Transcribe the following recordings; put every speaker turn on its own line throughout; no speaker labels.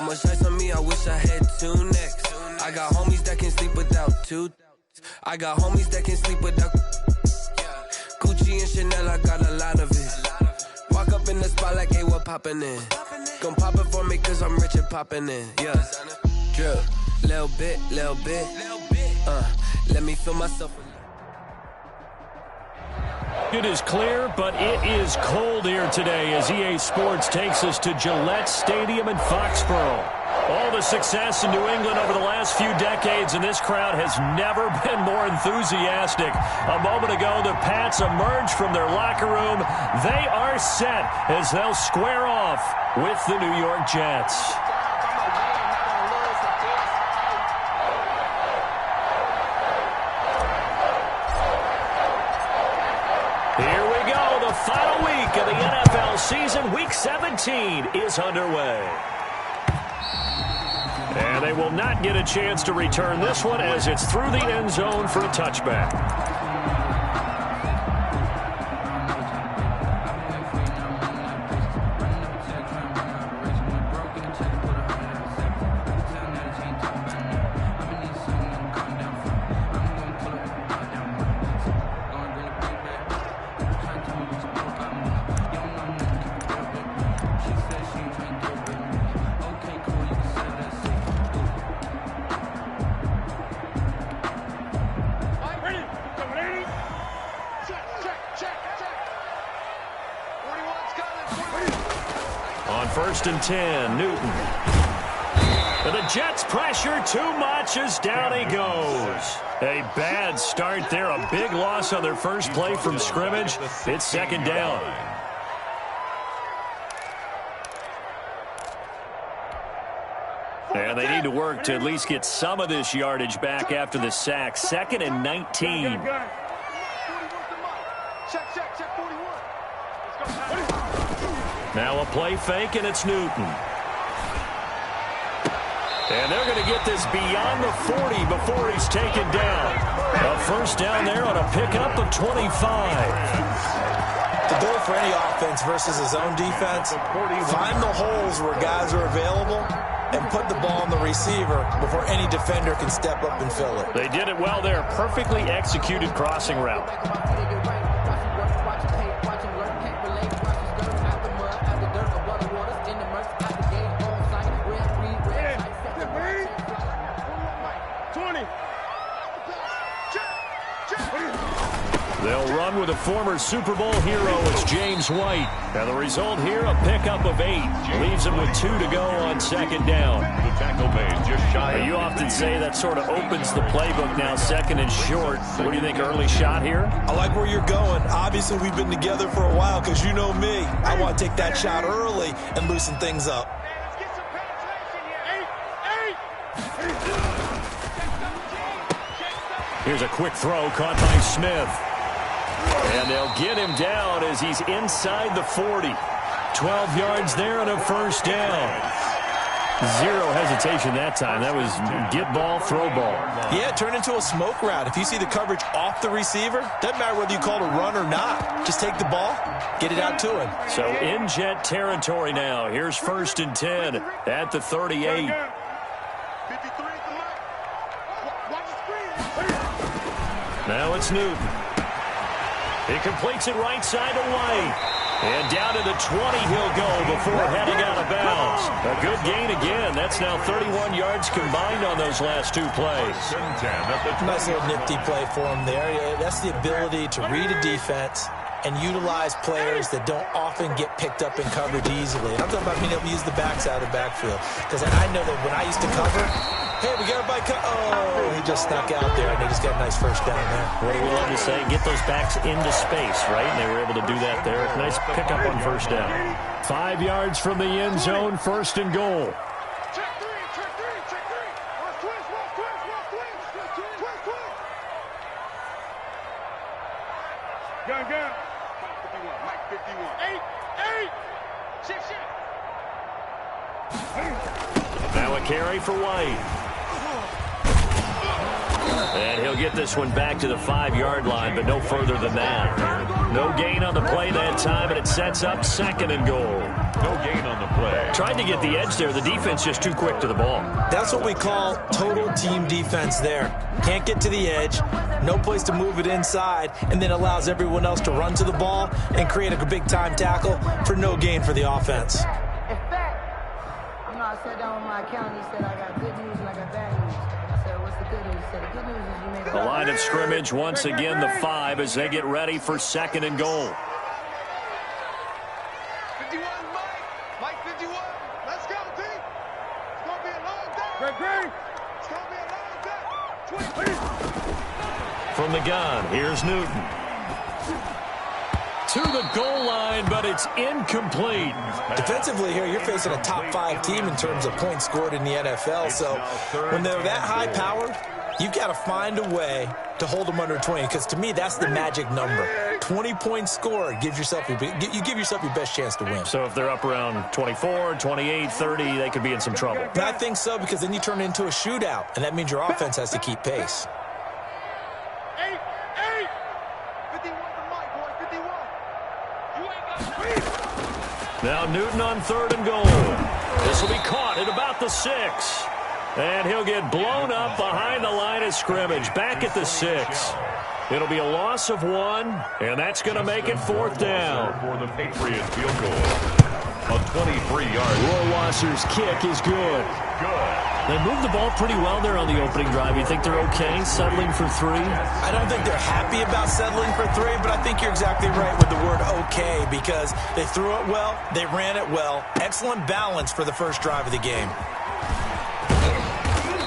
much ice on me, I wish I had 2 necks. I got homies that can sleep without 2. I got homies that can sleep without Gucci and Chanel, I got a lot of it. Walk up in the spot like, hey, what poppin' in? Gon' pop it for me cause I'm rich and poppin' in. Yeah, drip, little bit, let me feel myself.
It is clear, but it is cold here today as EA Sports takes us to Gillette Stadium in Foxborough. All the success in New England over the last few decades, and this crowd has never been more enthusiastic. A moment ago, the Pats emerged from their locker room. They are set as they'll square off with the New York Jets. Here we go. The final week of the NFL season, Week 17, is underway. And they will not get a chance to return this one as it's through the end zone for a touchback. On 1st and 10, Newton. And the Jets pressure too much as down he goes. A bad start there, a big loss on their first play from scrimmage. It's 2nd down. And they need to work to at least get some of this yardage back after the sack. 2nd and 19. Now a play fake, and it's Newton. And they're going to get this beyond the 40 before he's taken down. A 1st down there on a pickup of 25.
The goal for any offense versus his own defense, find the holes where guys are available and put the ball on the receiver before any defender can step up and fill it.
They did it well there. Perfectly executed crossing route. They'll run with a former Super Bowl hero. It's James White. And the result here, a pickup of 8. Leaves him with 2 to go on 2nd down.
The tackle made just shy.
You often say that sort of opens the playbook now, 2nd and short. What do you think, early shot here?
I like where you're going. Obviously, we've been together for a while because you know me. I want to take that shot early and loosen things up.
Here's a quick throw caught by Smith. And they'll get him down as he's inside the 40. 12 yards there and a 1st down. Zero hesitation that time. That was get ball, throw ball.
Yeah, it turned into a smoke route. If you see the coverage off the receiver, doesn't matter whether you call it a run or not. Just take the ball, get it out to him.
So in Jet territory now. Here's 1st and 10 at the 38. Now it's Newton. He completes it right side to White. And down to the 20 he'll go before heading out of bounds. A good gain again. That's now 31 yards combined on those last 2 plays.
Nice little nifty play for him there. That's the ability to read a defense and utilize players that don't often get picked up in coverage easily. And I'm talking about being able to use the backs out of the backfield. Because I know that when I used to cover, hey, we got a bike. Oh, he just snuck out there, and they just got a nice 1st down there.
What do we love to say? Get those backs into space, right? And they were able to do that there. Nice pickup on 1st down. 5 yards from the end zone, 1st and goal.
Gun. Mike 51. 8.
Now a carry for White. And he'll get this one back to the 5-yard line, but no further than that. No gain on the play that time, and it sets up 2nd and goal.
No gain on the play.
Tried to get the edge there. The defense just too quick to the ball.
That's what we call total team defense there. Can't get to the edge, no place to move it inside, and then allows everyone else to run to the ball and create a big-time tackle for no gain for the offense.
In fact, I sat down with my accountant. He said, I got good news and I got bad news. I said, what's the good news? He said, the good news is you made a
The line of scrimmage once again the 5 as they get ready for 2nd and goal.
51, Mike 51. Let's go, team. It's going to be a long day. Greg. It's going to be a long day. 20.
From the gun, here's Newton. To the goal line, but it's incomplete.
Defensively here, you're facing a top 5 team in terms of points scored in the NFL. So when they're that high-powered, you've got to find a way to hold them under 20, because to me, that's the magic number. 20 points scored, you give yourself your best chance to win.
So if they're up around 24, 28, 30, they could be in some trouble.
And I think so, because then you turn it into a shootout, and that means your offense has to keep pace.
51 for Mike, boy. 51. You ain't got
Now Newton on 3rd and goal. This will be caught at about the 6. And he'll get blown up behind the line of scrimmage. Back at the 6. It'll be a loss of 1, and that's going to make it 4th down.
For the Patriots field goal. A 23-yard.
Rohrwasser's kick is good.
Good.
They moved the ball pretty well there on the opening drive. You think they're okay settling for 3?
I don't think they're happy about settling for 3, but I think you're exactly right with the word okay, because they threw it well, they ran it well. Excellent balance for the first drive of the game.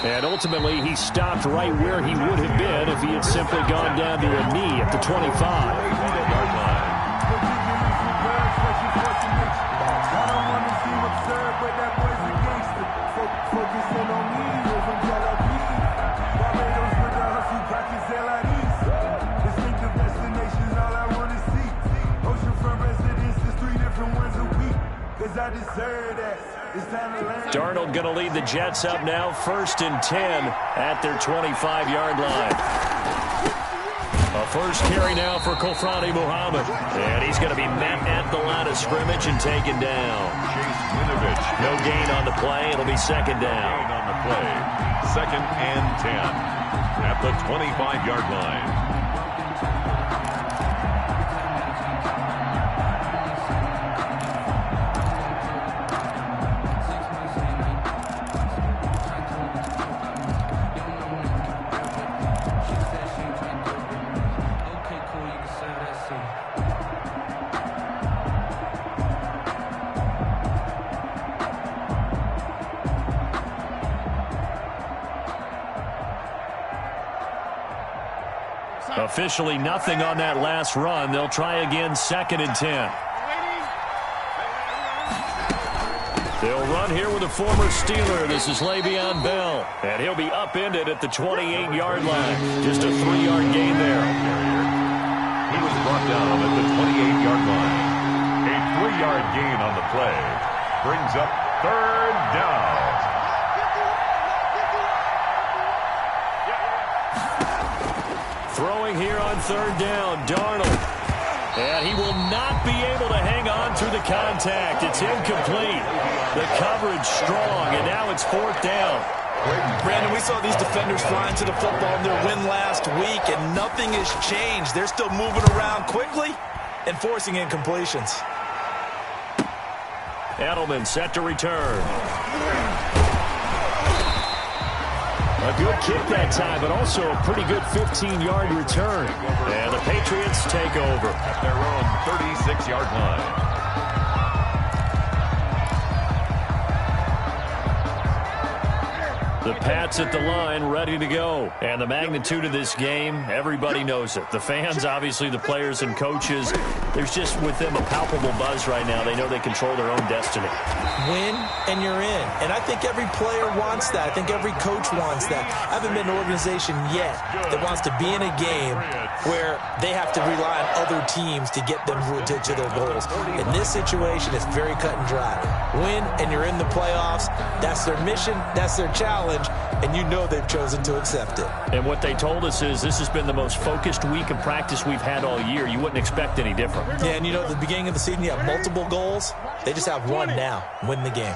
And ultimately, he stopped right where he would have been if he had simply gone down to a knee at the 25. Darnold going to lead the Jets up now, 1st and 10 at their 25-yard line. A first carry now for Kofrani Muhammad. And he's going to be met at the line of scrimmage and taken down. No gain on the play. It'll be 2nd down.
Gain on the play. 2nd and 10 at the 25-yard line.
Officially nothing on that last run. They'll try again 2nd and 10. They'll run here with a former Steeler. This is Le'Veon Bell. And he'll be upended at the 28-yard line. Just a 3-yard gain there.
He was brought down at the 28-yard line. A 3-yard gain on the play. Brings up 3rd down.
Throwing here on 3rd down, Darnold. And he will not be able to hang on through the contact. It's incomplete. The coverage strong, and now it's 4th down.
Brandon, we saw these defenders flying to the football in their win last week, and nothing has changed. They're still moving around quickly and forcing incompletions.
Edelman set to return. A good kick that time, but also a pretty good 15-yard return. And the Patriots take over
at their own 36-yard line.
The Pats at the line, ready to go. And the magnitude of this game, everybody knows it. The fans, obviously, the players and coaches. There's just with them a palpable buzz right now. They know they control their own destiny.
Win, and you're in. And I think every player wants that. I think every coach wants that. I haven't been an organization yet that wants to be in a game where they have to rely on other teams to get them to their goals. In this situation, it's very cut and dry. Win, and you're in the playoffs. That's their mission. That's their challenge. And you know they've chosen to accept it.
And what they told us is this has been the most focused week of practice we've had all year. You wouldn't expect any different.
Yeah, and you know, at the beginning of the season, you have multiple goals. They just have one now. Win the game.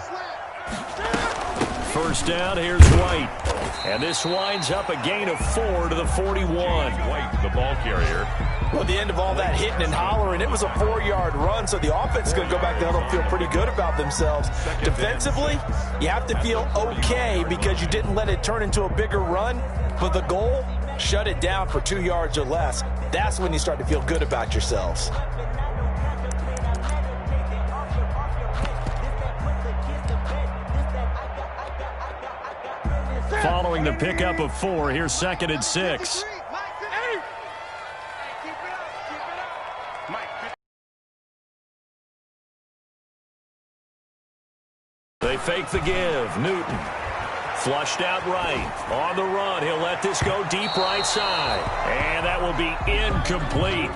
First down, here's White. And this winds up a gain of 4 to the 41.
White, the ball carrier.
Well, at the end of all that hitting and hollering, it was a 4-yard run, so the offense is going to go back there and feel pretty good about themselves. Defensively, you have to feel okay because you didn't let it turn into a bigger run, but the goal, shut it down for 2 yards or less. That's when you start to feel good about yourselves.
Following the pickup of 4, here's 2nd and 6. They fake the give. Newton. Flushed out right. On the run. He'll let this go deep right side. And that will be incomplete.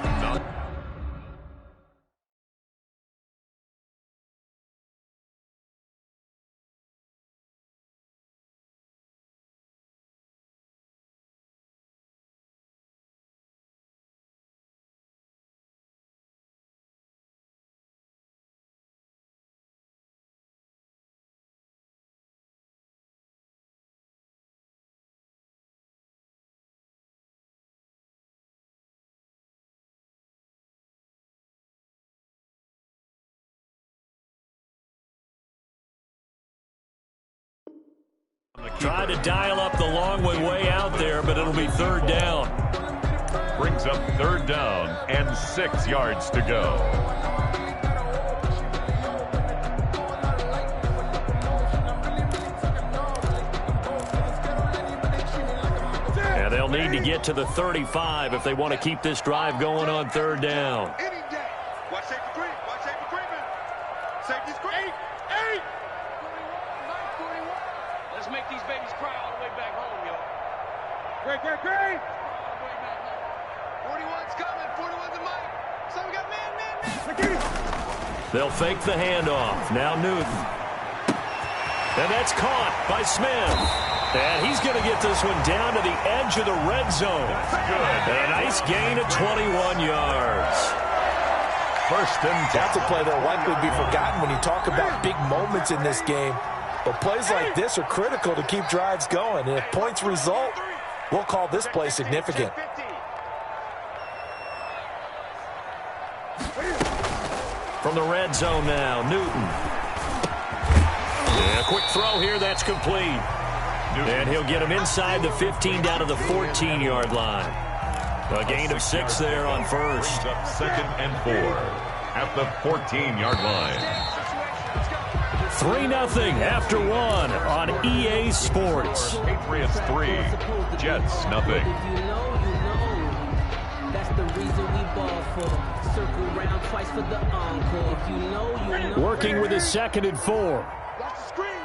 Try to dial up the long way out there, but it'll be 3rd down.
Brings up 3rd down and 6 yards to go.
And they'll need to get to the 35 if they want to keep this drive going on 3rd down.
Watch safety creep. Watch safety creeping. Safety's creep. 8.
Let's make these babies cry all the way back home, yo.
Great. 41's coming. 41's the mic. So we got man.
They'll fake the handoff. Now Newton. And that's caught by Smith. And he's going to get this one down to the edge of the red zone. And a nice gain of 21 yards.
First and 10. That's a play that will likely be forgotten when you talk about big moments in this game. But plays like this are critical to keep drives going. And if points result, we'll call this play significant.
From the red zone now, Newton. And a quick throw here, that's complete. And he'll get him inside the 15 down to the 14-yard line. A gain of 6 there on first.
Up 2nd and 4 at the 14-yard line.
3-0 after 1 on EA Sports.
Patriots 3, Jets nothing.
That's the reason we ball for. Circle round twice for the encore. If you know.
Working with his 2nd and 4.
Watch the screen.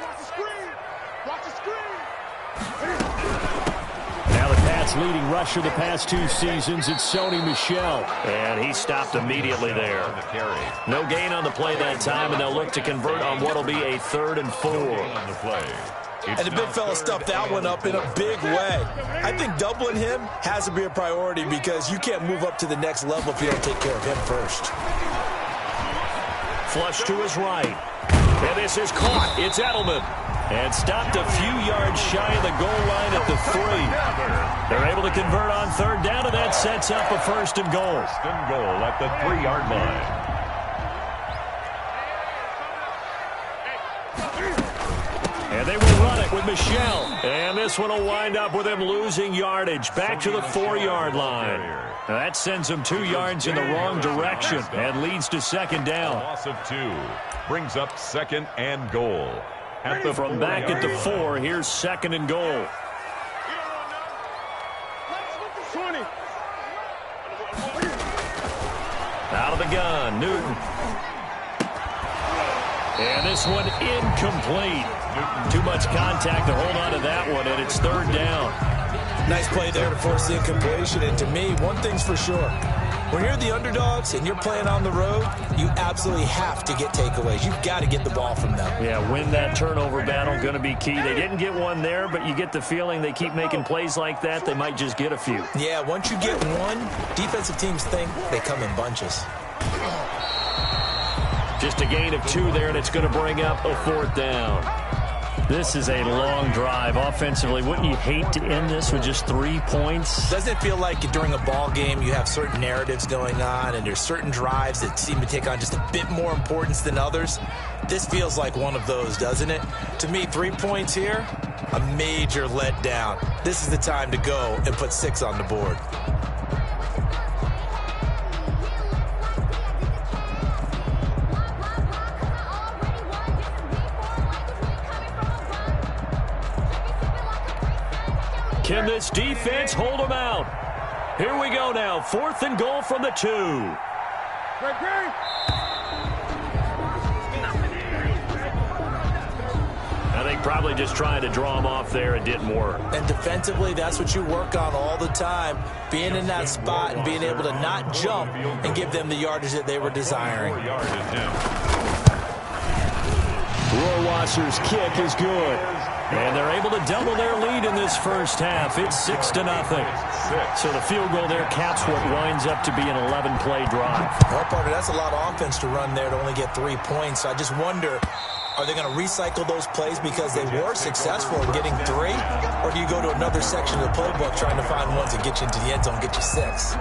Watch the screen.
Now the Pats' leading rusher the past 2 seasons, it's Sony Michel. And he stopped immediately there. No gain on the play that time, and they'll look to convert on what will be a 3rd and 4.
On the play.
And the big fella stuffed that one up in a big way. I think doubling him has to be a priority because you can't move up to the next level if you don't take care of him first.
Flush to his right. And this is caught. It's Edelman. And stopped a few yards shy of the goal line at the 3. They're able to convert on 3rd down, and that sets up a 1st and goal.
1st and goal at the 3-yard line.
And they will run it with Michel. And this one will wind up with him losing yardage back to the 4-yard line. Now that sends him 2 yards in the wrong direction and leads to 2nd down.
Loss of 2 brings up 2nd and goal.
From back at the 4, here's 2nd and goal. Out of the gun, Newton. And this one incomplete. Too much contact to hold on to that one, and it's 3rd down.
Nice play there to force the incompletion. And to me, one thing's for sure. When you're the underdogs and you're playing on the road, you absolutely have to get takeaways. You've got to get the ball from them.
Yeah, win that turnover battle, going to be key. They didn't get one there, but you get the feeling they keep making plays like that, they might just get a few.
Yeah, once you get one, defensive teams think they come in bunches.
Just a gain of 2 there, and it's going to bring up a 4th down. This is a long drive offensively. Wouldn't you hate to end this with just 3 points?
Doesn't it feel like during a ball game you have certain narratives going on and there's certain drives that seem to take on just a bit more importance than others? This feels like one of those, doesn't it? To me, 3 points here, a major letdown. This is the time to go and put 6 on the board.
Can this defense hold them out? Here we go now. 4th and goal from the 2. I think probably just trying to draw them off there. It didn't work.
And defensively, that's what you work on all the time. Being in that spot and being able to not jump and give them the yardage that they were desiring.
Rohrwasser's kick is good. And they're able to double their lead in this first half. It's 6-0. So the field goal there caps what winds up to be an 11-play drive.
Well, partner, that's a lot of offense to run there to only get 3 points. So I just wonder, are they going to recycle those plays because they were successful in getting 3? Or do you go to another section of the playbook trying to find ones that get you into the end zone, get you 6?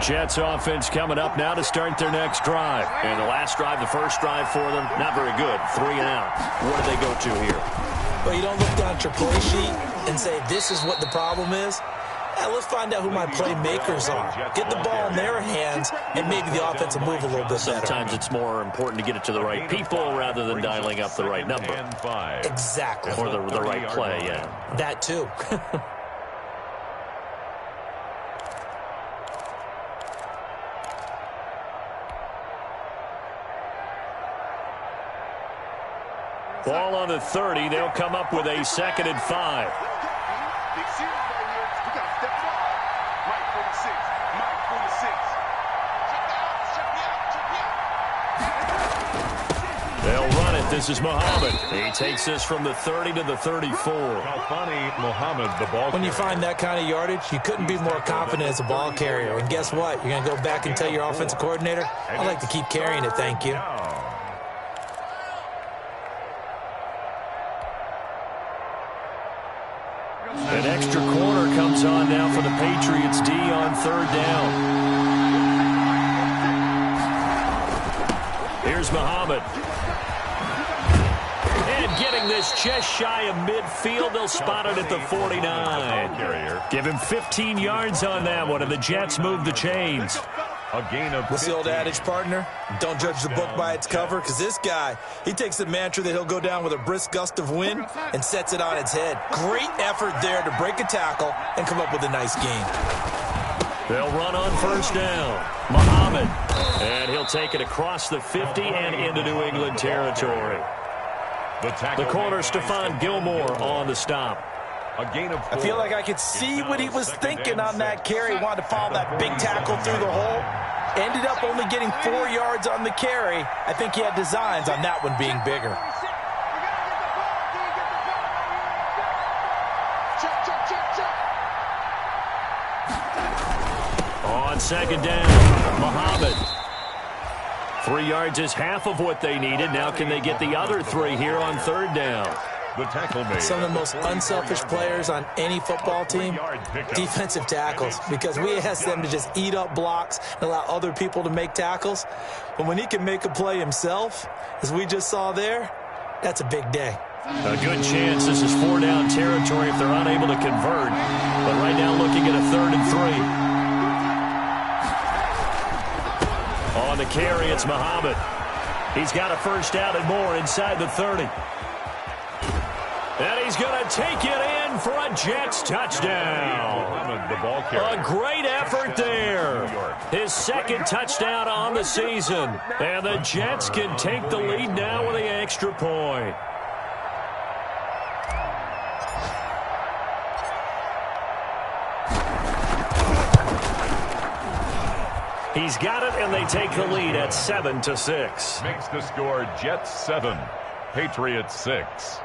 Jets offense coming up now to start their next drive. And the last drive, the first drive for them, not very good. 3 and out. What do they go to here?
Well, you don't look down at your play sheet and say, this is what the problem is. Let's find out who my playmakers are. Get the ball in their hands, and maybe the offense will move a little bit better.
Sometimes it's more important to get it to the right people rather than dialing up the right number.
Exactly.
Or the right play, yeah.
That too.
Ball on the 30. They'll come up with a 2nd and 5. They'll run it. This is Muhammad. He takes this from the 30 to the 34.
Muhammad, the ball
when you find that kind of yardage, you couldn't be more confident as a ball carrier. And guess what? You're going to go back and tell your offensive coordinator, I'd like to keep carrying it, thank you.
An extra corner comes on now for the Patriots D on 3rd down. Here's Muhammad. And getting this just shy of midfield. They'll spot it at the 49. Give him 15 yards on that one, and the Jets move the chains.
A gain of
What's the old adage, partner? Don't judge the book by its cover, because this guy, he takes the mantra that he'll go down with a brisk gust of wind and sets it on its head. Great effort there to break a tackle and come up with a nice gain.
They'll run on 1st down. Muhammad. And he'll take it across the 50 and into New England territory. The corner, Stephon Gilmore, on the stop.
A gain of 4.
I feel like I could see what he was thinking on that carry. Wanted to follow that big tackle through the hole. Ended up only getting 4 yards on the carry. I think he had designs on that one being bigger.
On 2nd down, Muhammad. 3 yards is half of what they needed. Now can they get the other 3 here on 3rd down?
The tackle made.
Some of the most unselfish players on any football team, defensive tackles, because we ask them to just eat up blocks and allow other people to make tackles. But when he can make a play himself, as we just saw there, that's a big day.
A good chance this is 4-down territory if they're unable to convert. But right now looking at a 3rd and 3. On the carry, it's Muhammad. He's got a 1st down and more inside the 30. And he's going to take it in for a Jets touchdown. A great effort there. His 2nd touchdown on the season. And the Jets can take the lead now with the extra point. He's got it, and they take the lead at 7-6.
Makes the score Jets 7, Patriots 6.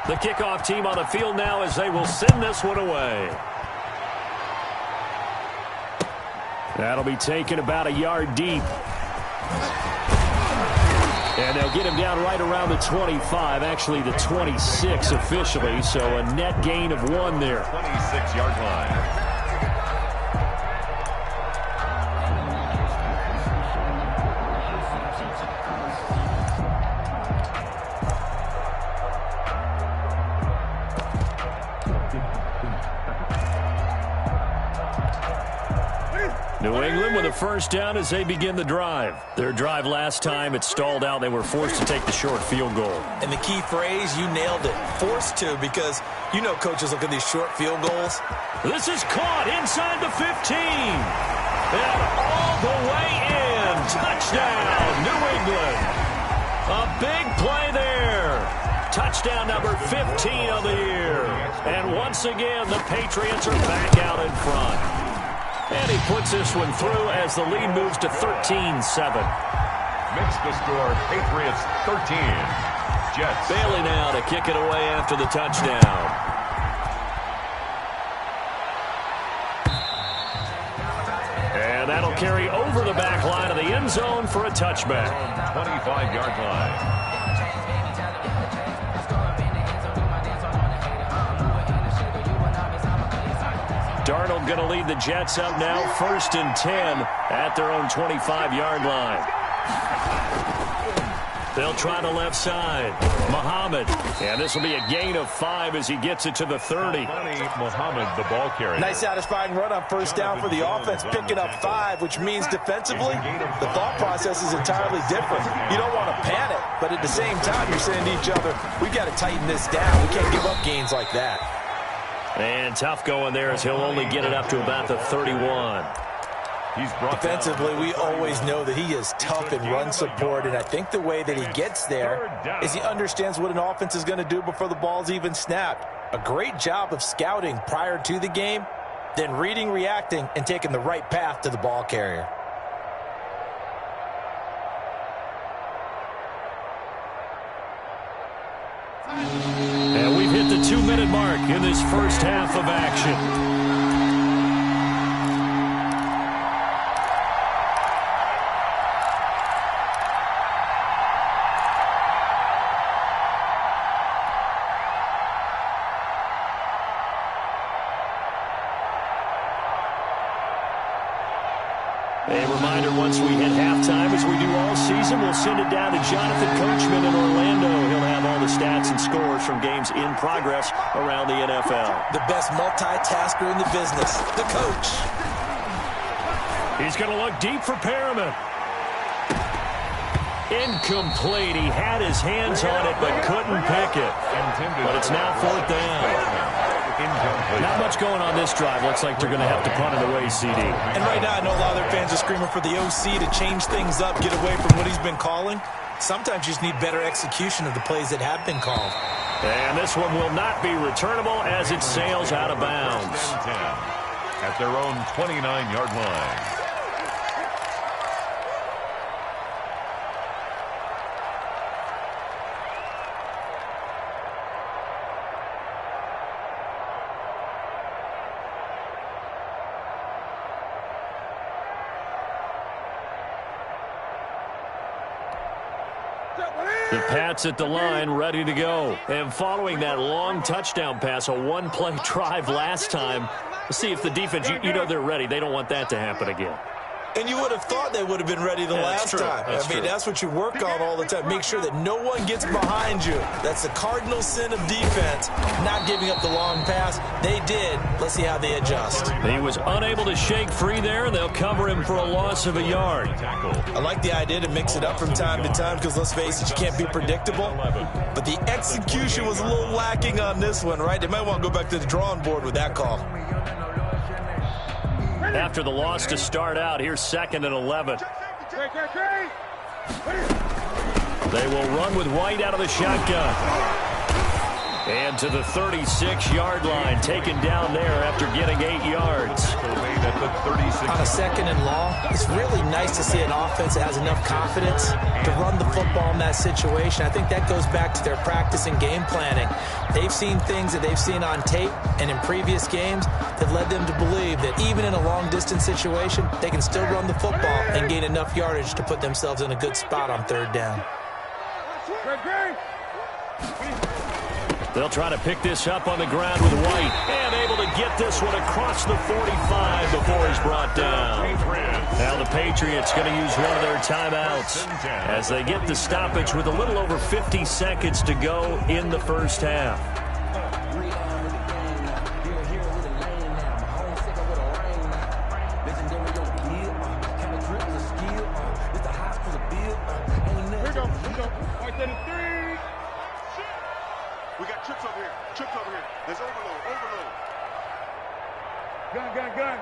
The kickoff team on the field now as they will send this one away. That'll be taken about a yard deep. And they'll get him down right around the 25, actually the 26 officially, so a net gain of 1 there.
26-yard line.
New England with a first down as they begin the drive. Their drive last time, it stalled out. They were forced to take the short field goal.
And the key phrase, you nailed it, forced to, because you know coaches look at these short field goals.
This is caught inside the 15. And all the way in. Touchdown, New England. A big play there. Touchdown number 15 of the year. And once again, the Patriots are back out in front. And he puts this one through as the lead moves to 13-7.
Makes the score Patriots 13, Jets.
Bailey now to kick it away after the touchdown. And that'll carry over the back line of the end zone for a touchback.
25-yard line.
Darnold going to lead the Jets up now, 1st and 10 at their own 25-yard line. They'll try the left side. Muhammad. And this will be a gain of 5 as he gets it to the 30.
Muhammad, the ball carrier.
Nice satisfying run on first down for the offense, picking up 5, which means defensively, the thought process is entirely different. You don't want to panic, but at the same time, you're saying to each other, we've got to tighten this down. We can't give up gains like that.
And tough going there as he'll only get it up to about the 31.
He's brought
defensively, we always know that he is tough in run support, and I think the way that he gets there is he understands what an offense is going to do before the ball's even snapped. A great job of scouting prior to the game, then reading, reacting, and taking the right path to the ball carrier.
And we've hit the 2-minute mark in this first half of action. A reminder, once we hit halftime, as we do all season, we'll send it down to Jonathan Coachman in Orlando. He'll have all the stats and scores from games in progress around the NFL.
The best multitasker in the business, the coach.
He's going to look deep for Perriman. Incomplete. He had his hands on it but couldn't pick it. But it's now 4th down. Not much going on this drive. Looks like they're going to have to punt it away, CD.
And right now, I know a lot of their fans are screaming for the OC to change things up, get away from what he's been calling. Sometimes you just need better execution of the plays that have been called.
And this one will not be returnable as it sails out of bounds.
At their own 29-yard line.
The Pats at the line, ready to go. And following that long touchdown pass, a one-play drive last time, let's see if the defense, you know they're ready. They don't want that to happen again.
And you would have thought they would have been ready the last time. That's what you work on all the time. Make sure that no one gets behind you. That's the cardinal sin of defense, not giving up the long pass. They did. Let's see how they adjust.
He was unable to shake free there, and they'll cover him for a loss of a yard.
I like the idea to mix it up from time to time because, let's face it, you can't be predictable. But the execution was a little lacking on this one, right? They might want to go back to the drawing board with that call.
After the loss to start out, here's 2nd and 11. They will run with White out of the shotgun. And to the 36-yard line, taken down there after getting 8 yards.
On a second and long, it's really nice to see an offense that has enough confidence to run the football in that situation. I think that goes back to their practice and game planning. They've seen things that they've seen on tape and in previous games that led them to believe that even in a long-distance situation, they can still run the football and gain enough yardage to put themselves in a good spot on third down.
They'll try to pick this up on the ground with White. And able to get this one across the 45 before he's brought down. Now the Patriots going to use one of their timeouts as they get the stoppage with a little over 50 seconds to go in the first half.
We got trips over here. Trips over here. There's overload. Overload. Gun.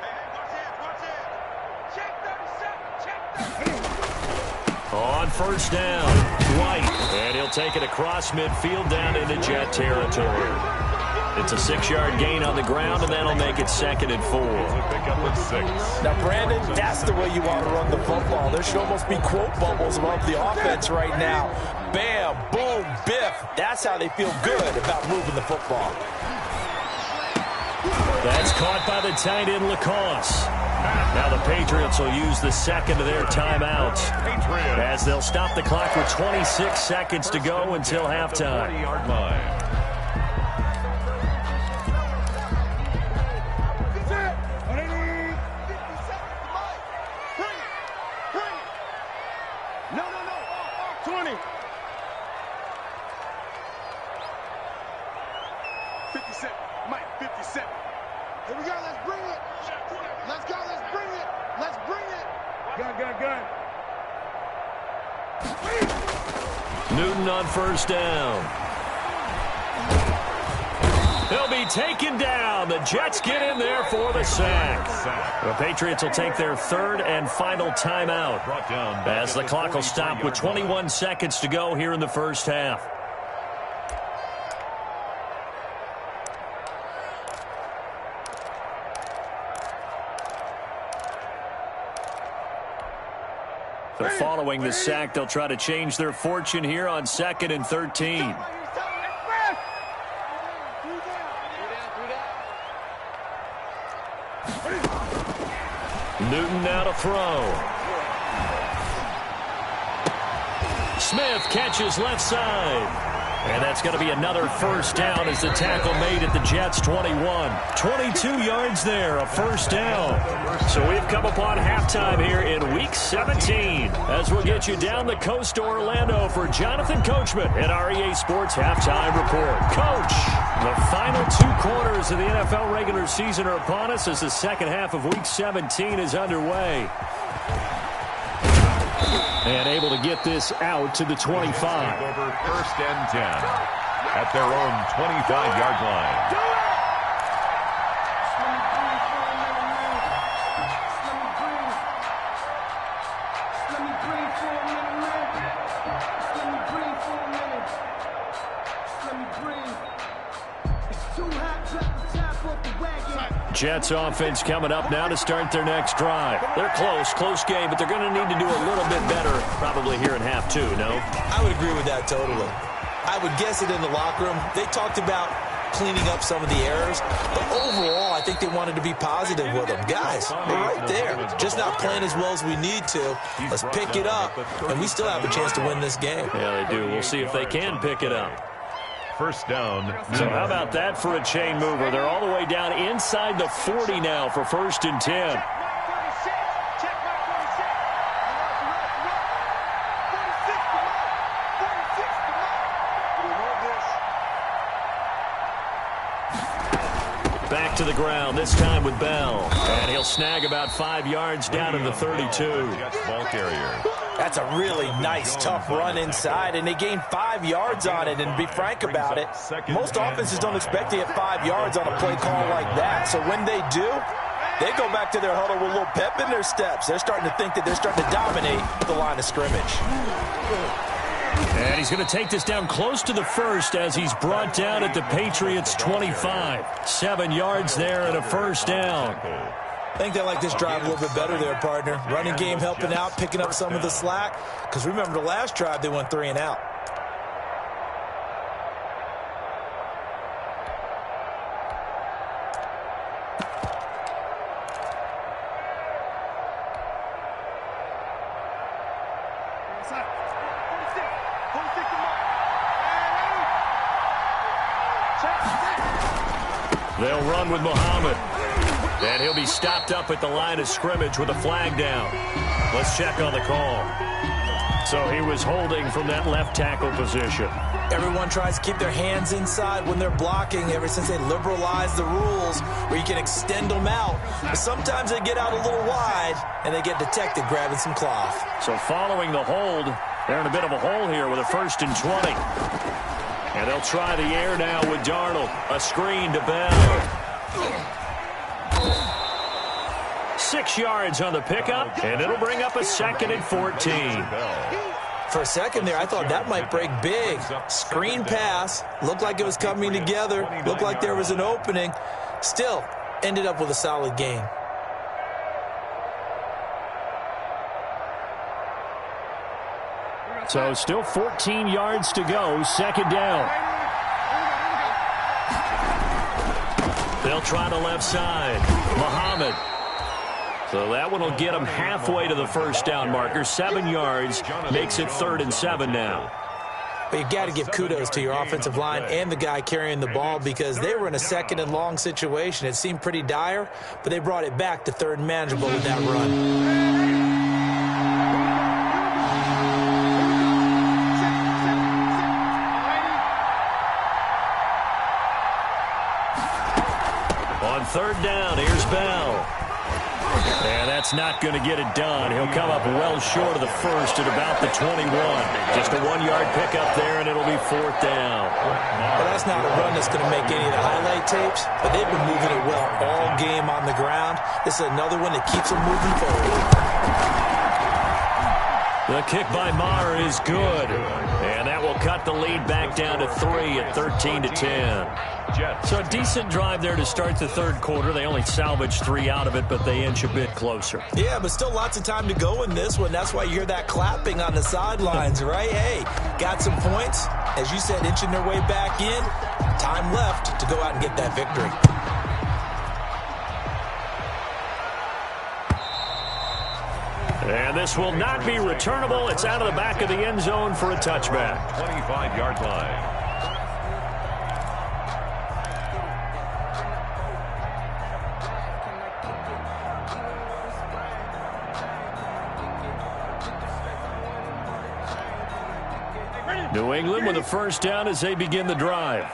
Hey, watch it. Check 37.
On first down, White. And he'll take it across midfield down into Jet territory. It's a 6-yard gain on the ground, and that'll make it 2nd and 4.
Pick up with 6.
Now, Brandon, that's the way you want to run the football. There should almost be quote bubbles above the offense right now. Bam, boom, biff. That's how they feel good about moving the football.
That's caught by the tight end, Lacoste. Now the Patriots will use the second of their timeouts as they'll stop the clock with 26 seconds to go until halftime.
40-yard line.
Newton on first down. He'll be taken down. The Jets get in there for the sack. The Patriots will take their third and final timeout as the clock will stop with 21 seconds to go here in the first half. So following the sack, they'll try to change their fortune here on 2nd and 13. Newton now to throw. Smith catches left side. And that's going to be another first down as the tackle made at the Jets' 21. 22 yards there, a first down. So we've come upon halftime here in Week 17 as we'll get you down the coast to Orlando for Jonathan Coachman at our EA Sports Halftime Report. Coach, the final 2 quarters of the NFL regular season are upon us as the second half of Week 17 is underway. And able to get this out to the 25.
Over 1st and 10 at their own 25-yard line.
Jets offense coming up now to start their next drive. They're close game, but they're going to need to do a little bit better probably here in half 2, no?
I would agree with that totally. I would guess it in the locker room. They talked about cleaning up some of the errors, but overall, I think they wanted to be positive with them. Guys, we're right there. Just not playing as well as we need to. Let's pick it up, and we still have a chance to win this game.
Yeah, they do. We'll see if they can pick it up.
First down.
So how about that for a chain mover? They're all the way down inside the 40 now for 1st and 10. Back to the ground, this time with Bell. And he'll snag about 5 yards down in the 32.
Jets ball carrier.
That's a really nice, tough run inside, and they gained 5 yards on it. And to be frank about it, most offenses don't expect to get 5 yards on a play call like that. So when they do, they go back to their huddle with a little pep in their steps. They're starting to think that they're starting to dominate the line of scrimmage.
And he's going to take this down close to the first as he's brought down at the Patriots' 25. 7 yards there and a first down.
I think they like this drive a little bit better there, partner. Running game helping out, picking up some of the slack. Because remember, the last drive, they went 3 and out.
They'll run with Muhammad. And he'll be stopped up at the line of scrimmage with a flag down. Let's check on the call. So he was holding from that left tackle position.
Everyone tries to keep their hands inside when they're blocking ever since they liberalized the rules where you can extend them out. But sometimes they get out a little wide and they get detected grabbing some cloth.
So following the hold, they're in a bit of a hole here with a 1st and 20. And they'll try the air now with Darnold. A screen to Bell. 6 yards on the pickup, and it'll bring up a 2nd and 14.
For a second there, I thought that might break big. Screen pass. Looked like it was coming together. Looked like there was an opening. Still, ended up with a solid gain.
So still 14 yards to go. 2nd down. They'll try the left side. Muhammad. So that one will get them halfway to the first down marker. 7 yards makes it 3rd and 7 now.
But you got to give kudos to your offensive line and the guy carrying the ball because they were in a 2nd and long situation. It seemed pretty dire, but they brought it back to 3rd and manageable with that run.
On 3rd down, here's Bell. And that's not going to get it done. He'll come up well short of the first at about the 21. Just a 1-yard pickup there, and it'll be 4th down.
Well, that's not a run that's going to make any of the highlight tapes, but they've been moving it well all game on the ground. This is another one that keeps them moving forward.
The kick by Maher is good. And that will cut the lead back down to 3 at 13-10. So a decent drive there to start the 3rd quarter. They only salvaged 3 out of it, but they inch a bit closer.
Yeah, but still lots of time to go in this one. That's why you hear that clapping on the sidelines, right? Hey, got some points. As you said, inching their way back in. Time left to go out and get that victory.
And this will not be returnable. It's out of the back of the end zone for a touchback.
25-yard line.
New England with a first down as they begin the drive.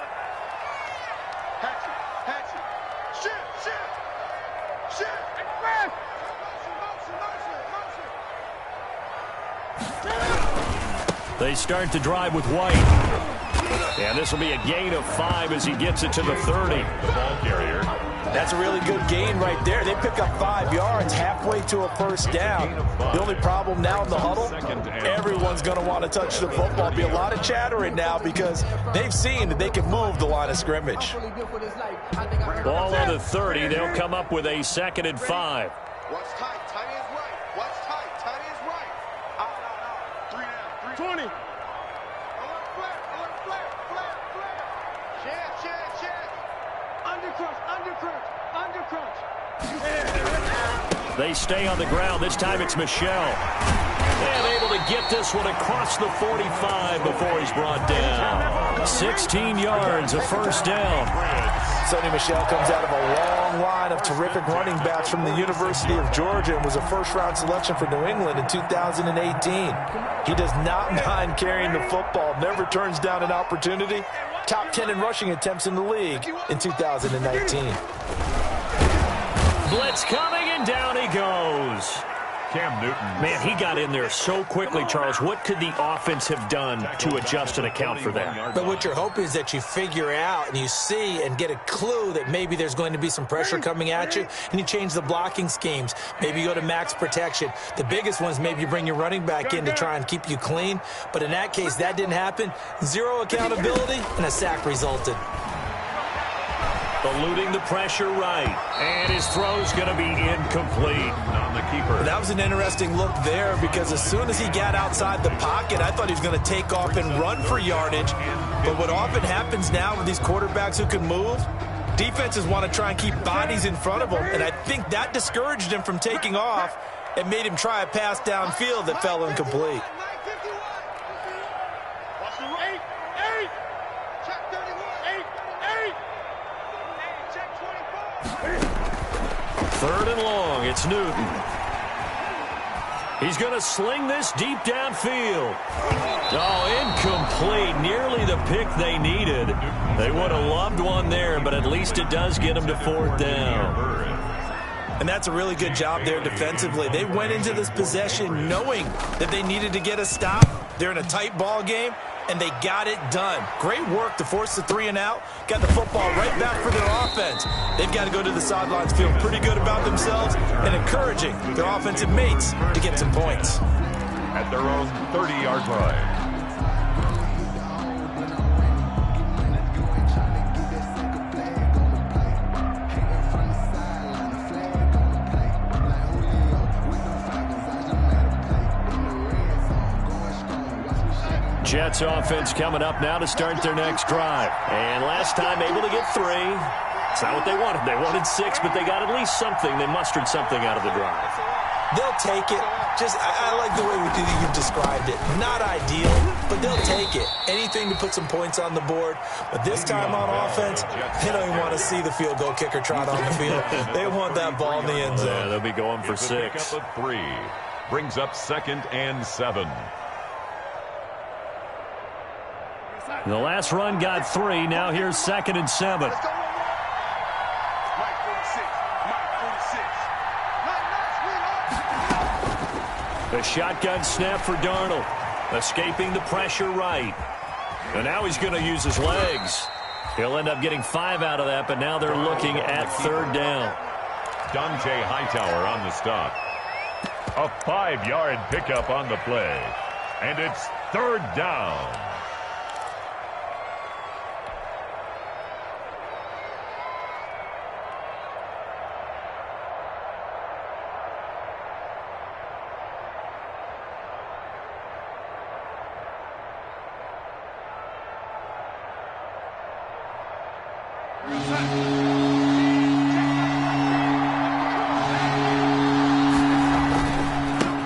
They start to drive with White. And this will be a gain of 5 as he gets it to the 30.
The ball carrier.
That's a really good gain right there. They pick up 5 yards halfway to a first down. The only problem now in the huddle, everyone's going to want to touch the football. Be a lot of chattering now because they've seen that they can move the line of scrimmage.
Ball on the 30. They'll come up with a 2nd and 5.
What's tight? Tight is right. What's tight? Tight is right. Out. 3 down. 20. Alert flare. Chance. Undercrunch.
They stay on the ground. This time it's Michel. And able to get this one across the 45 before he's brought down. 16 yards, a first down.
Sonny Michel comes out of a long line of terrific running backs from the University of Georgia and was a first-round selection for New England in 2018. He does not mind carrying the football, never turns down an opportunity. Top 10 in rushing attempts in the league in 2019.
Blitz coming, and down he goes.
Cam Newton.
Man, he got in there so quickly, Charles. What could the offense have done to adjust and account for that?
But what you're hoping is that you figure out and you see and get a clue that maybe there's going to be some pressure coming at you, and you change the blocking schemes. Maybe you go to max protection. The biggest one is maybe you bring your running back in to try and keep you clean. But in that case, that didn't happen. Zero accountability, and a sack resulted.
Eluding the pressure right. And his throw's going to be incomplete.
On the keeper.
That was an interesting look there because as soon as he got outside the pocket, I thought he was going to take off and run for yardage. But what often happens now with these quarterbacks who can move, defenses want to try and keep bodies in front of them. And I think that discouraged him from taking off and made him try a pass downfield that fell incomplete.
Third and long, it's Newton. He's going to sling this deep downfield. Oh, incomplete. Nearly the pick they needed. They would have loved one there, but at least it does get them to fourth down.
And that's a really good job there defensively. They went into this possession knowing that they needed to get a stop. They're in a tight ball game, and they got it done. Great work to force the 3 and out. Got the football right back for their offense. They've got to go to the sidelines feeling pretty good about themselves and encouraging their offensive mates to get some points.
At their own 30-yard line.
Jets offense coming up now to start their next drive. And last time able to get 3. It's not what they wanted. They wanted 6, but they got at least something. They mustered something out of the drive.
They'll take it. I like the way you've described it. Not ideal, but they'll take it. Anything to put some points on the board. But this time on offense, they don't even want to see the field goal kicker trot on the field. They want that ball in the end zone.
Yeah, they'll be going for 6.
Up of 3. Brings up 2nd and 7.
The last run got 3. Now here's 2nd and 7. The shotgun snap for Darnold. Escaping the pressure right. And now he's going to use his legs. He'll end up getting 5 out of that, but now they're looking at 3rd down.
Dante Hightower on the stop. A 5-yard pickup on the play. And it's 3rd down.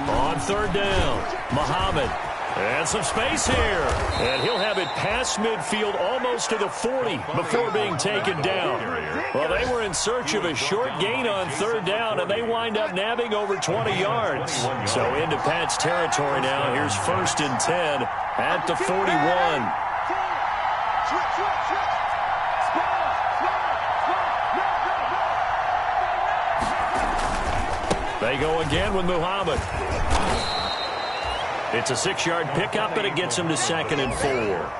On 3rd down, Muhammad. And some space here. And he'll have it past midfield almost to the 40 before being taken down. Well, they were in search of a short gain on 3rd down, and they wind up nabbing over 20 yards. So into Pat's territory now. Here's 1st and 10 at the 41. They go again with Muhammad. It's a 6-yard pickup, but it gets him to 2nd and 4.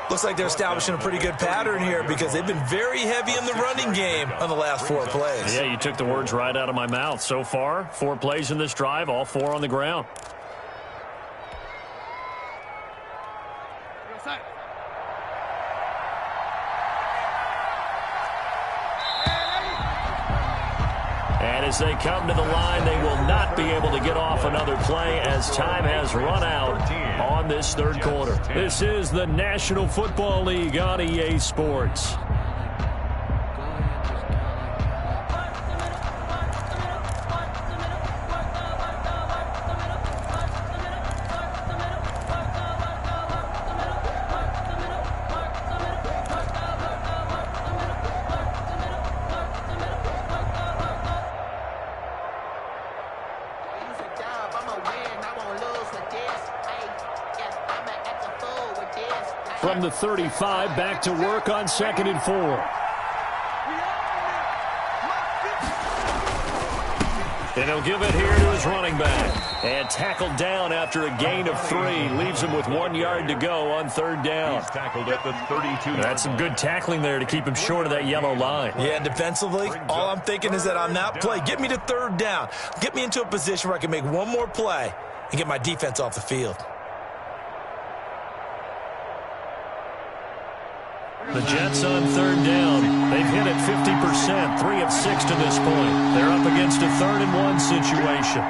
Looks like they're establishing a pretty good pattern here because they've been very heavy in the running game on the last 4 plays.
Yeah, you took the words right out of my mouth. So far, 4 plays in this drive, all 4 on the ground. And as they come to the line, they will not be able to get off another play as time has run out on this 3rd quarter. This is the National Football League on EA Sports. From the 35, back to work on 2nd and 4. And he'll give it here to his running back. And tackled down after a gain of 3. Leaves him with 1 yard to go on 3rd down.
He's tackled at the 32.
That's some good tackling there to keep him short of that yellow line.
Yeah, defensively, all I'm thinking is that on that play, get me to 3rd down. Get me into a position where I can make one more play and get my defense off the field.
The Jets on 3rd down. They've hit it 50%, 3 of 6 to this point. They're up against a 3rd and 1 situation.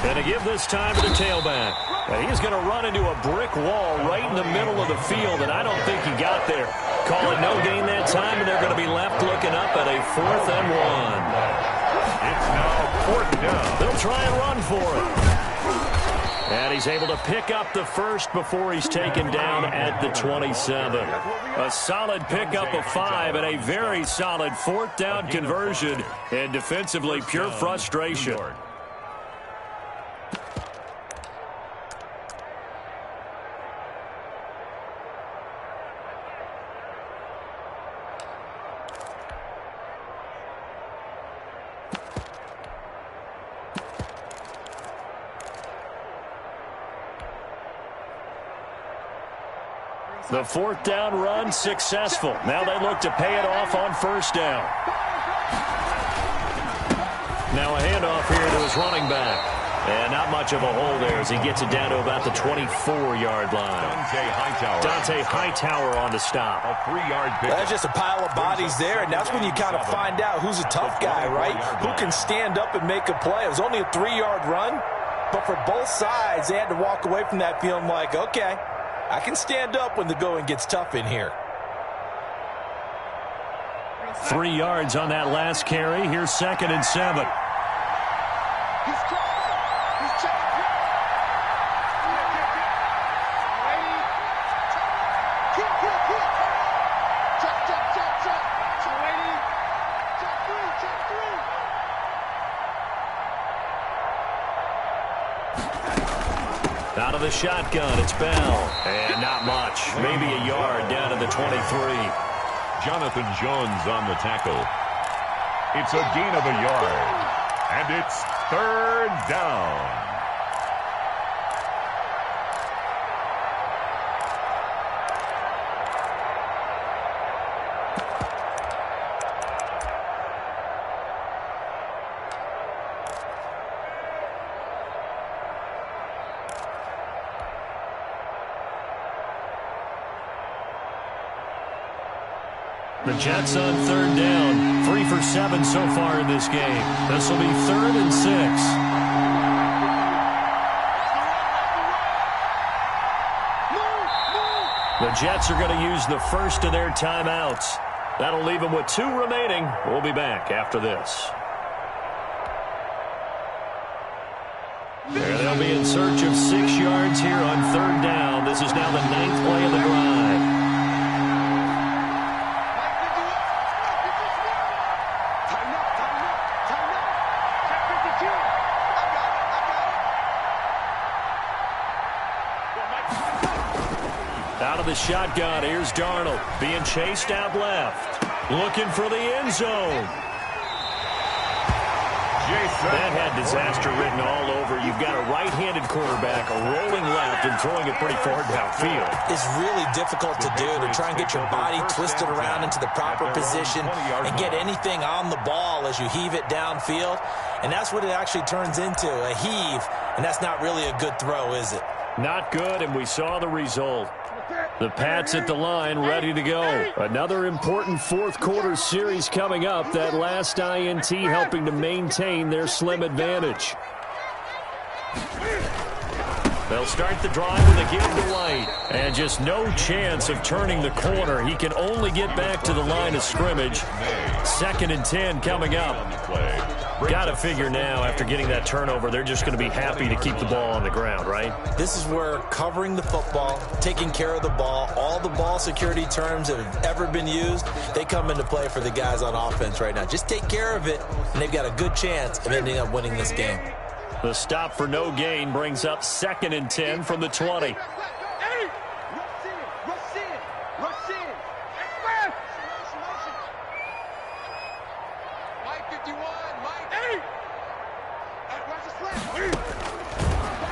And to give this time to the tailback. And he's going to run into a brick wall right in the middle of the field, and I don't think he got there. Call it no gain that time, and they're going to be left looking up at a 4th and 1.
It's now 4th down.
They'll try and run for it. And he's able to pick up the first before he's taken down at the 27. A solid pickup of 5 and a very solid 4th down conversion. And defensively, pure frustration. The 4th down run successful. Now they look to pay it off on 1st down. Now a handoff here to his running back. And not much of a hole there as he gets it down to about the 24-yard line. Dante Hightower on to stop.
A 3-yard pick.
That's just a pile of bodies there, and that's when you kind of find out who's a tough guy, right? Who can stand up and make a play. It was only a 3-yard run, but for both sides, they had to walk away from that feeling like, okay, I can stand up when the going gets tough in here.
3 yards on that last carry. Here's 2nd and 7. Out of the shotgun, it's Bell. And not much. Maybe a yard down to the 23.
Jonathan Jones on the tackle. It's a gain of a yard. And it's 3rd down.
The Jets on 3rd down. 3 for 7 so far in this game. This will be 3rd and 6. The Jets are going to use the first of their timeouts. That'll leave them with 2 remaining. We'll be back after this. There they'll be in search of 6 yards here on 3rd down. This is now the 9th play of the drive. Out of the shotgun, here's Darnold being chased out left. Looking for the end zone. That had disaster written all over. You've got a right-handed quarterback rolling left and throwing it pretty far downfield.
It's really difficult to do, to try and get your body twisted around into the proper position and get anything on the ball as you heave it downfield. And that's what it actually turns into, a heave. And that's not really a good throw, is it?
Not good, and we saw the result. The Pats at the line, ready to go. Another important 4th quarter series coming up. That last INT helping to maintain their slim advantage. They'll start the drive with a give to White. And just no chance of turning the corner. He can only get back to the line of scrimmage. 2nd and 10 coming up. Got to figure now, after getting that turnover, they're just going to be happy to keep the ball on the ground, right?
This is where covering the football, taking care of the ball, all the ball security terms that have ever been used, they come into play for the guys on offense right now. Just take care of it, and they've got a good chance of ending up winning this game.
The stop for no gain brings up 2nd and 10 from the 20.
51, Mike. Hey!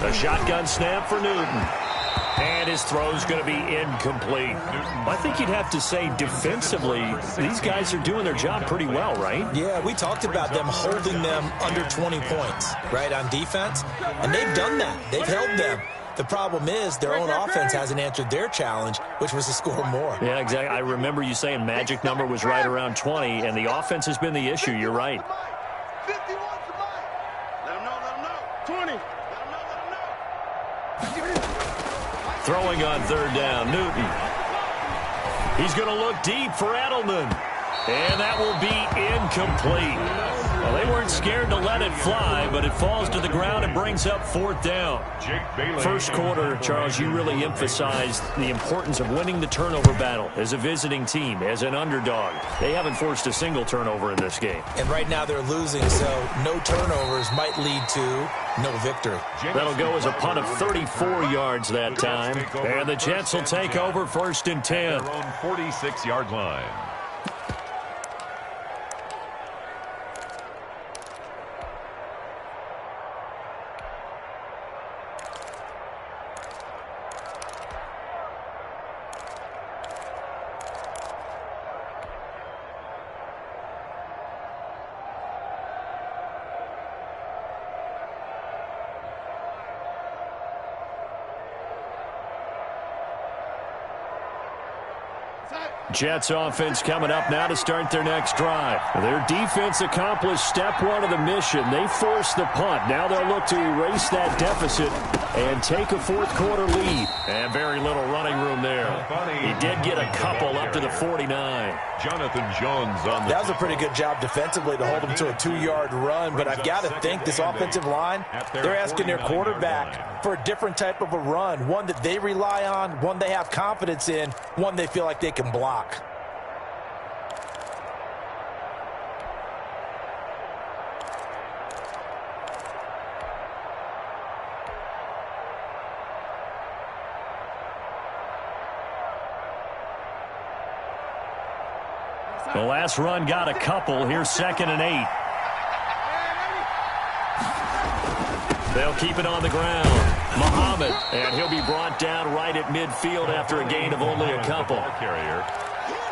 The shotgun snap for Newton. And his throw's going to be incomplete. I think you'd have to say defensively, these guys are doing their job pretty well, right?
Yeah, we talked about them holding them under 20 points, right, on defense. And they've done that. They've held them. The problem is their own offense hasn't answered their challenge, which was to score more.
Yeah, exactly. I remember you saying magic number was right around 20, and the offense has been the issue. You're right.
51 to Mike. Let him know. 20. Let him know.
Throwing on third down, Newton. He's going to look deep for Edelman. And that will be incomplete. Well, they weren't scared to let it fly, but it falls to the ground and brings up fourth down. First quarter, Charles, you really emphasized the importance of winning the turnover battle as a visiting team, as an underdog. They haven't forced a single turnover in this game.
And right now they're losing, so no turnovers might lead to no victory.
That'll go as a punt of 34 yards that time. And the Jets will take over first and 10.
Their own 46-yard line.
Jets offense coming up now to start their next drive. Their defense accomplished step one of the mission. They forced the punt. Now they'll look to erase that deficit and take a fourth quarter lead. And very little running room there. He did get a couple up to the 49.
Jonathan Jones on the...
That was a pretty good job defensively to hold him to a 2-yard run, but I've got to think this offensive line, they're asking their quarterback for a different type of a run, one that they rely on, one they have confidence in, one they feel like they can block.
The last run got a couple. Here's 2nd and 8. They'll keep it on the ground. Muhammad, and he'll be brought down right at midfield after a gain of only a couple.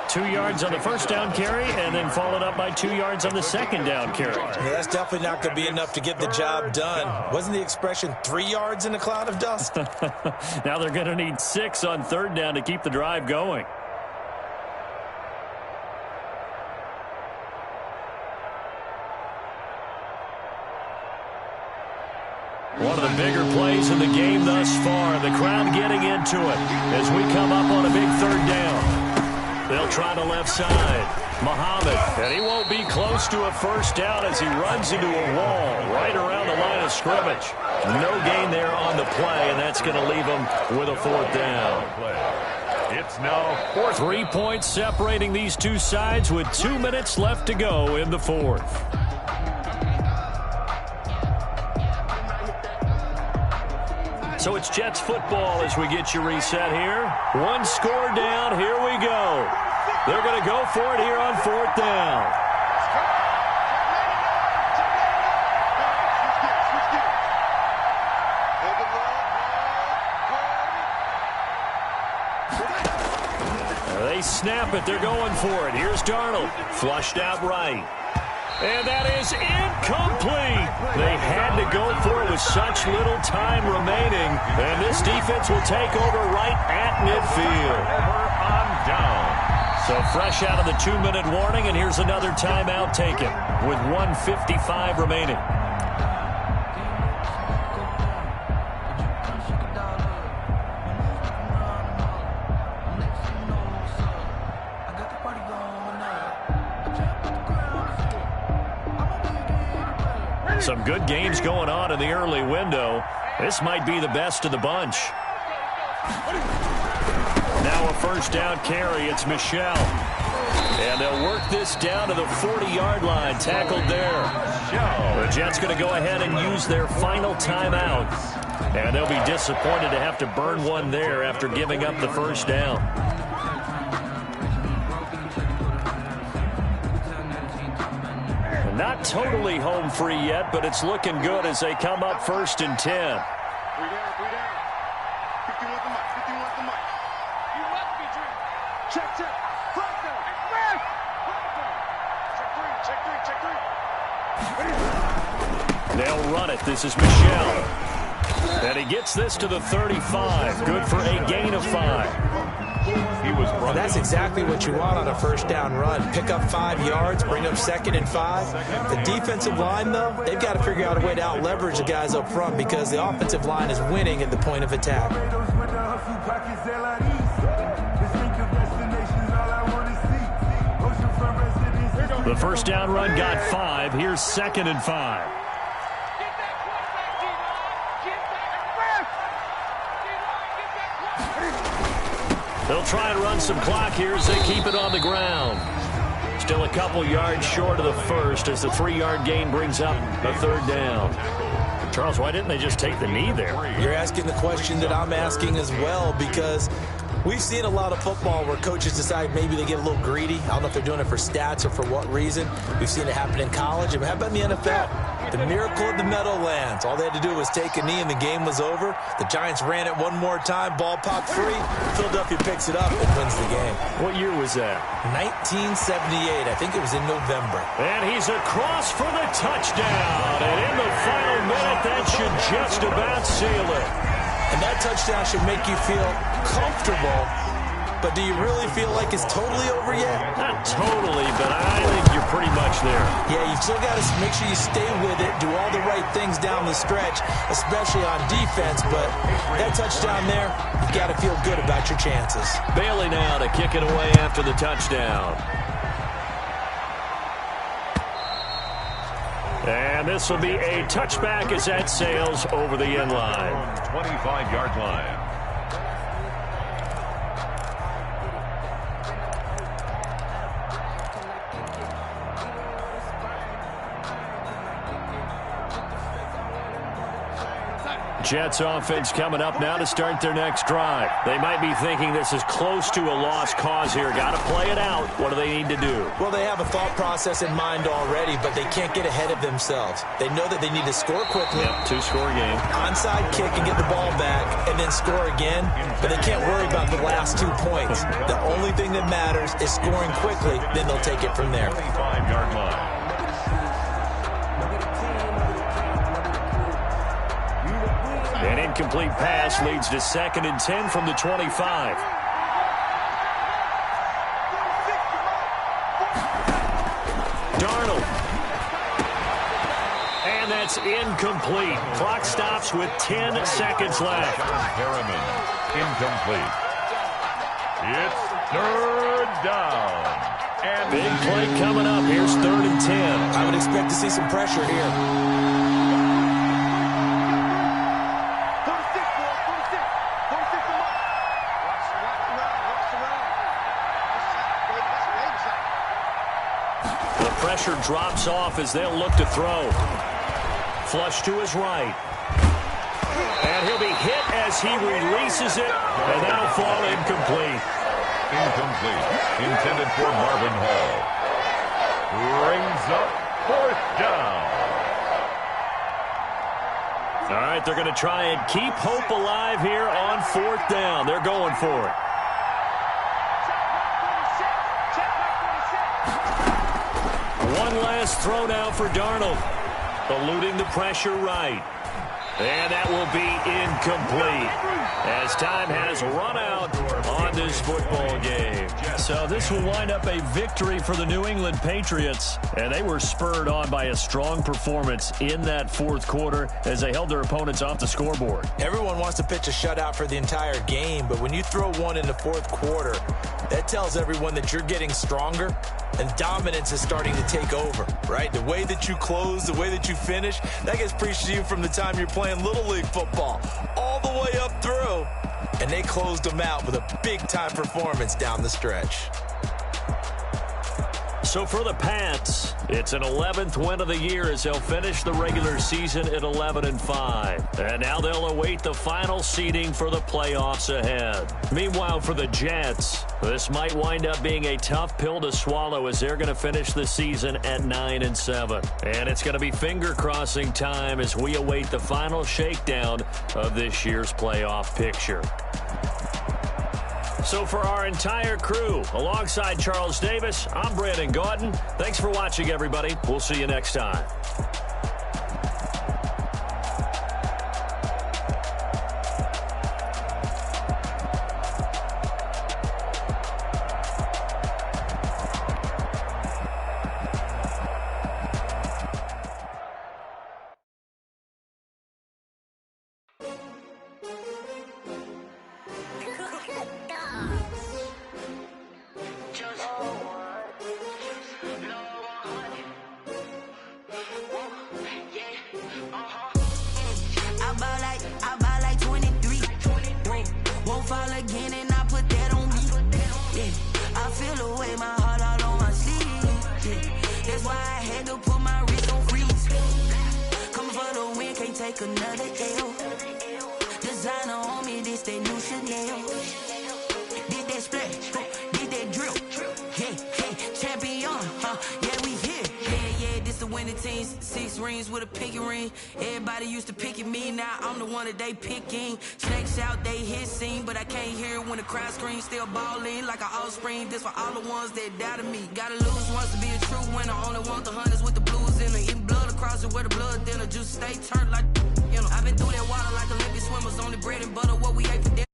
2 yards on the first down carry, and then followed up by 2 yards on the second down carry.
Yeah, that's definitely not going to be enough to get the job done. Wasn't the expression 3 yards in a cloud of dust?
Now they're going to need 6 on third down to keep the drive going. One of the bigger plays in the game thus far. The crowd getting into it as we come up on a big third down. They'll try the left side. Muhammad, and he won't be close to a first down as he runs into a wall right around the line of scrimmage. No gain there on the play, and that's going to leave him with a fourth down.
It's now 4th.
3 points separating these two sides with 2 minutes left to go in the fourth. So it's Jets football as we get you reset here. One score down. Here we go. They're going to go for it here on fourth down. They snap it. They're going for it. Here's Darnold. Flushed out right. And that is incomplete. They had to go for it with such little time remaining. And this defense will take over right at midfield.
On down.
So fresh out of the 2-minute warning, and here's another timeout taken with 1:55 remaining. Some good games going on in the early window. This might be the best of the bunch. Now a first down carry. It's Michel. And they'll work this down to the 40-yard line. Tackled there. The Jets going to go ahead and use their final timeout. And they'll be disappointed to have to burn one there after giving up the first down. Not totally home free yet, but it's looking good as they come up 1st and 10.
3 down. 51 the mic. 51 the mic. You must be dreaming. Check. Flag down. Check 3.
They'll run it. This is Michel. And he gets this to the 35. Good for a gain of 5.
And that's exactly what you want on a first down run. Pick up 5 yards, bring up 2nd and 5. The defensive line, though, they've got to figure out a way to out-leverage the guys up front because the offensive line is winning at the point of attack.
The first down run got 5. Here's 2nd and 5. They'll try and run some clock here as they keep it on the ground. Still a couple yards short of the first as the 3-yard gain brings up a 3rd down. Charles, why didn't they just take the knee there?
You're asking the question that I'm asking as well because we've seen a lot of football where coaches decide maybe they get a little greedy. I don't know if they're doing it for stats or for what reason. We've seen it happen in college. And how about in the NFL? The miracle of the Meadowlands. All they had to do was take a knee and the game was over. The Giants ran it one more time. Ball popped free. Philadelphia picks it up and wins the game.
What year was that?
1978. I think it was in November.
And he's across for the touchdown. And in the final minute, that should just about seal it.
And that touchdown should make you feel comfortable. But do you really feel like it's totally over yet?
Not totally, but I think you're pretty much there.
Yeah, you've still got to make sure you stay with it, do all the right things down the stretch, especially on defense. But that touchdown there, you've got to feel good about your chances.
Bailey now to kick it away after the touchdown. And this will be a touchback as that sails over the end line.
25-yard line.
Jets offense coming up now to start their next drive. They might be thinking this is close to a lost cause here. Got to play it out. What do they need to do?
Well, they have a thought process in mind already, but they can't get ahead of themselves. They know that they need to score quickly.
Yep, 2-score game.
Onside kick and get the ball back and then score again, but they can't worry about the last 2 points. The only thing that matters is scoring quickly, then they'll take it from there.
25-yard line.
An incomplete pass leads to 2nd and 10 from the 25. Darnold. And that's incomplete. Clock stops with 10 seconds left.
Harriman, incomplete. It's 3rd down. And
big play coming up. Here's 3rd and 10.
I would expect to see some pressure here.
Pressure drops off as they'll look to throw. Flush to his right. And he'll be hit as he releases it, and that'll fall incomplete.
Incomplete. Intended for Marvin Hall. Brings up 4th down.
All right, they're going to try and keep hope alive here on 4th down. They're going for it. One last throw now for Darnold. Eluding the pressure right. And that will be incomplete as time has run out on this football game. So this will wind up a victory for the New England Patriots. And they were spurred on by a strong performance in that 4th quarter as they held their opponents off the scoreboard.
Everyone wants to pitch a shutout for the entire game, but when you throw one in the 4th quarter, that tells everyone that you're getting stronger and dominance is starting to take over, right? The way that you close, the way that you finish, that gets preached to you from the time you're playing Little League football all the way up through. And they closed them out with a big-time performance down the stretch.
So for the Pats, it's an 11th win of the year as they'll finish the regular season at 11-5. And now they'll await the final seeding for the playoffs ahead. Meanwhile, for the Jets, this might wind up being a tough pill to swallow as they're going to finish the season at 9-7. And it's going to be finger-crossing time as we await the final shakedown of this year's playoff picture. So for our entire crew, alongside Charles Davis, I'm Brandon Gordon. Thanks for watching, everybody. We'll see you next time.
I buy like 23. Won't fall again and I put that on me. Yeah, I feel the way, my heart all on my sleeve. Yeah, that's why I had to put my wrist on freeze. Coming for the win, can't take another L. Designer on me, this that new Chanel. Did that splash, did that drill. Yeah, champion, yeah, we here. Yeah, this the winning team. 6 rings with a pinky ring. Everybody used to pick at me, now I'm the one that they picking. Snakes out, they hit scene, but I can't hear it when the crowd screams. Still balling like an offspring. This for all the ones that doubted me. Gotta lose once to be a true winner. Only want the hunters with the blues in it. Eating blood across it where the blood dinner. Juice stay turned like, you know. I've been through that water like Olympic swimmers. Only bread and butter, what we ate for dinner.